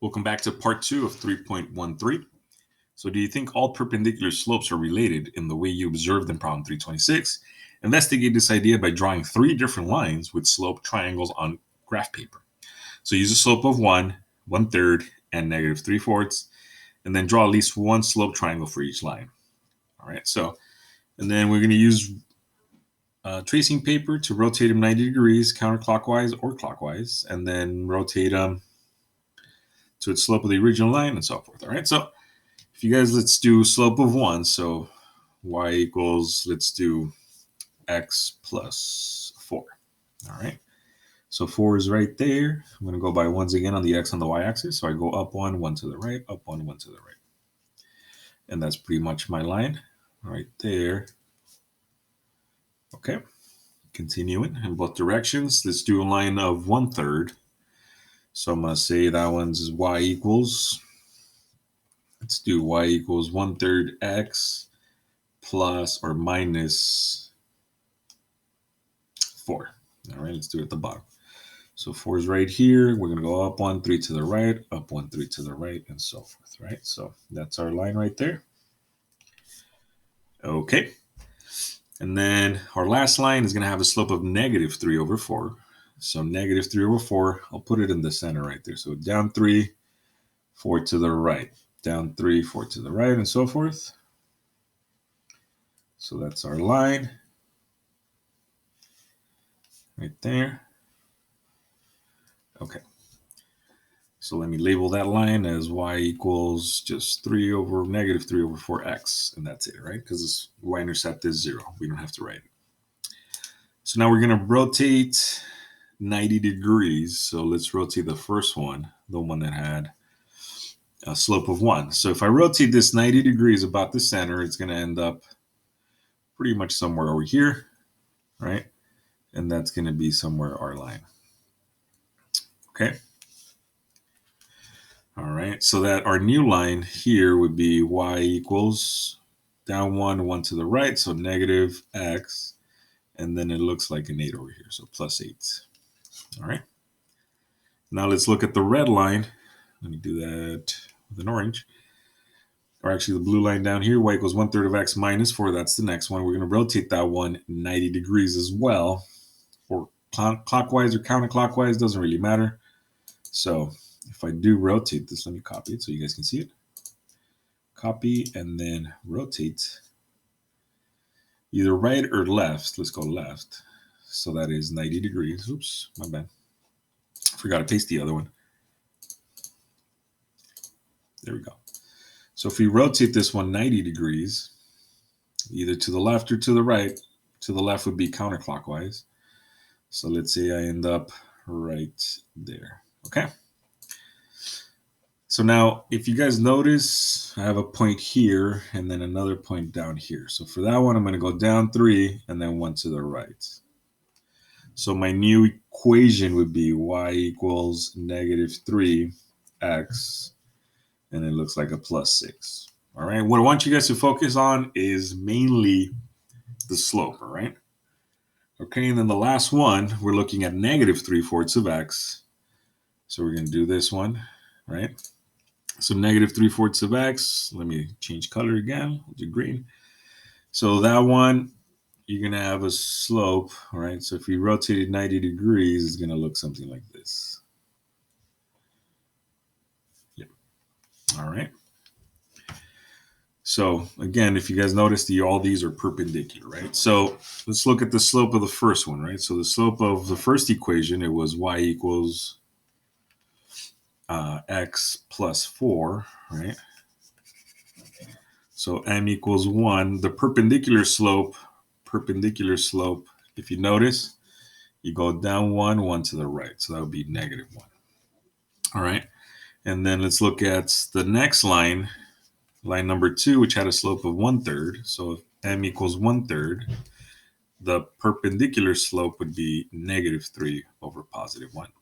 Welcome back to part 2 of 3.13. So do you think all perpendicular slopes are related in the way you observed in problem 326? Investigate this idea by drawing 3 different lines with slope triangles on graph paper. So use a slope of 1, 1/3, and negative 3/4, and then draw at least one slope triangle for each line. All right, and then we're going to use tracing paper to rotate them 90 degrees counterclockwise or clockwise, and then rotate them to its slope of the original line and so forth. All right, so if you guys, let's do slope of 1. So y equals, let's do x plus 4. All right, so 4 is right there. I'm going to go by ones again on the x and the y axis. So I go up 1, 1 to the right, up 1, 1 to the right. And that's pretty much my line right there. Okay, continuing in both directions. Let's do a line of 1/3. So I'm going to say that one's y equals, let's do y equals 1/3 x plus or minus 4. All right, let's do it at the bottom. So 4 is right here. We're going to go up 1, 3 to the right, up 1, 3 to the right, and so forth, right? So that's our line right there. Okay. And then our last line is going to have a slope of negative 3/4. So negative 3/4, I'll put it in the center right there. So down 3, 4 to the right, down 3, 4 to the right, and so forth. So that's our line right there. Okay. So let me label that line as y equals just negative 3/4x, and that's it, right? Because this y-intercept is 0. We don't have to write it. So now we're going to rotate 90 degrees. So let's rotate the first one, the one that had a slope of 1. So if I rotate this 90 degrees about the center, it's going to end up pretty much somewhere over here, right? And that's going to be somewhere our line. Okay. All right, so that our new line here would be y equals down 1, 1 to the right, so negative x, and then it looks like an 8 over here, so plus 8. All right. Now let's look at the red line. Let me do that with an orange. Or actually the blue line down here, y equals 1/3 of x minus 4. That's the next one. We're going to rotate that one 90 degrees as well. Or clockwise or counterclockwise, doesn't really matter. So if I do rotate this, let me copy it so you guys can see it. Copy and then rotate either right or left. Let's go left. So that is 90 degrees. Oops, my bad. Forgot to paste the other one. There we go. So if we rotate this one 90 degrees, either to the left or to the right, to the left would be counterclockwise. So let's say I end up right there. Okay. So now, if you guys notice, I have a point here and then another point down here. So for that one, I'm going to go down 3 and then 1 to the right. So my new equation would be y equals negative 3x, and it looks like a plus 6. All right. What I want you guys to focus on is mainly the slope. All right. Okay. And then the last one, we're looking at negative 3/4 of x. So we're going to do this one, right? So negative 3/4 of x. Let me change color again. We'll do green. So that one, you're going to have a slope, all right? So if we rotate it 90 degrees, it's going to look something like this. Yep. All right. So again, if you guys notice, all these are perpendicular, right? So let's look at the slope of the first one, right? So the slope of the first equation, it was y equals x plus 4, right? So m equals 1. The perpendicular slope, if you notice, you go down 1, 1 to the right. So that would be negative 1. All right. And then let's look at the next line, line number 2, which had a slope of 1/3. So if m equals 1/3, the perpendicular slope would be negative 3 over positive 1.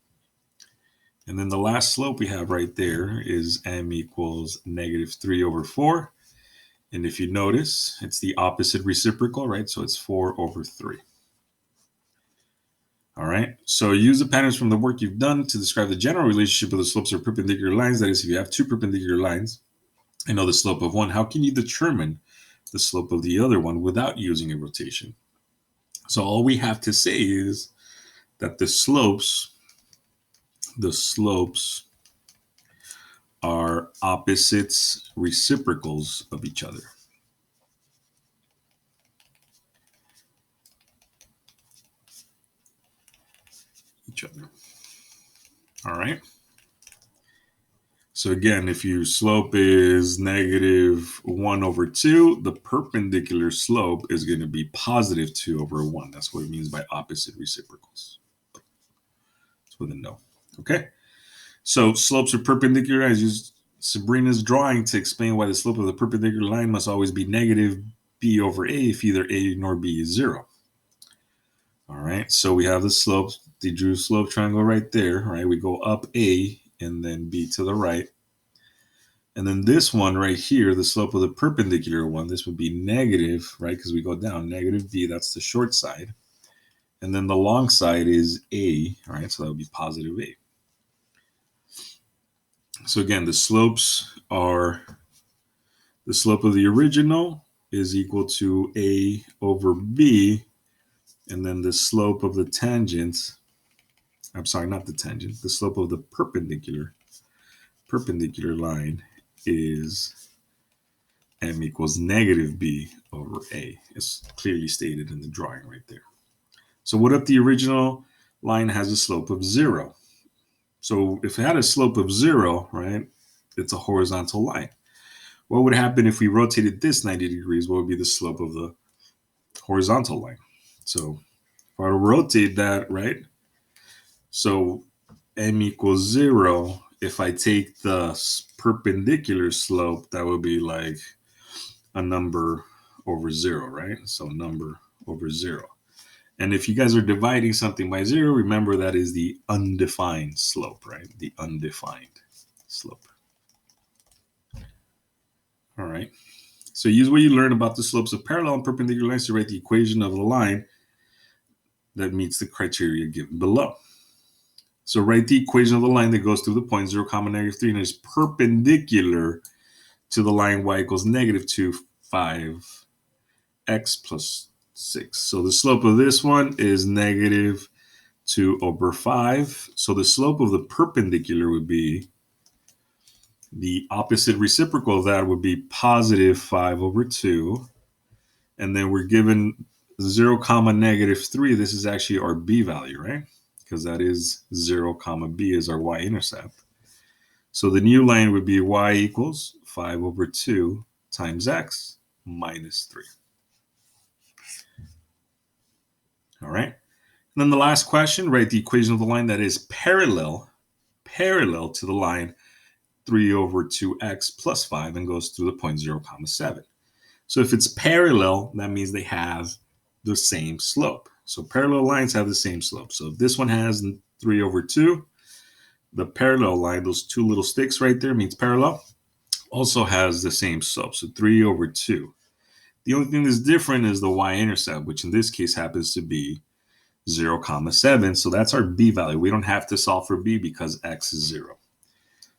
And then the last slope we have right there is m equals negative 3/4. And if you notice, it's the opposite reciprocal, right? So it's 4/3. All right, so use the patterns from the work you've done to describe the general relationship of the slopes of perpendicular lines. That is, if you have two perpendicular lines and know the slope of one, how can you determine the slope of the other one without using a rotation? So all we have to say is that the slopes are opposites reciprocals of each other. All right. So again, if your slope is -1/2, the perpendicular slope is going to be +2/1. That's what it means by opposite reciprocals. That's with a no. Okay. So slopes are perpendicular. I used Sabrina's drawing to explain why the slope of the perpendicular line must always be -b/a if either a nor b is 0. All right. So we have the slopes. They drew a slope triangle right there. All right. We go up a and then b to the right. And then this one right here, the slope of the perpendicular one, this would be negative, right? Because we go down, -b, that's the short side. And then the long side is a, all right? So that would be +a. So again, the slope of the original is equal to a/b, and then the slope of the tangent, I'm sorry, not the tangent, the slope of the perpendicular line is m equals -b/a. It's clearly stated in the drawing right there. So what if the original line has a slope of 0? So if it had a slope of 0, right, it's a horizontal line. What would happen if we rotated this 90 degrees? What would be the slope of the horizontal line? So if I were to rotate that, right, so m equals 0, if I take the perpendicular slope, that would be like a number over 0, right? So number over 0. And if you guys are dividing something by 0, remember that is the undefined slope, right? The undefined slope. All right. So use what you learned about the slopes of parallel and perpendicular lines to write the equation of the line that meets the criteria given below. So write the equation of the line that goes through the point 0, -3 and is perpendicular to the line y equals -2, 5x plus 6. So the slope of this one is -2/5. So the slope of the perpendicular would be, the opposite reciprocal of that would be +5/2. And then we're given 0, -3. This is actually our b value, right? Because that is 0, b is our y-intercept. So the new line would be y equals 5/2 times x minus 3. All right. And then the last question, write the equation of the line that is parallel to the line 3/2x plus 5 and goes through the point 0, 7. So if it's parallel, that means they have the same slope. So parallel lines have the same slope. So if this one has 3/2, the parallel line, those two little sticks right there, means parallel, also has the same slope. So 3/2. The only thing that's different is the y-intercept, which in this case happens to be 0, 7. So that's our b value. We don't have to solve for b because x is 0.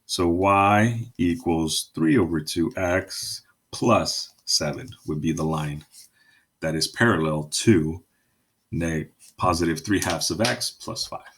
So y equals 3/2x plus 7 would be the line that is parallel to +3/2 of x plus 5.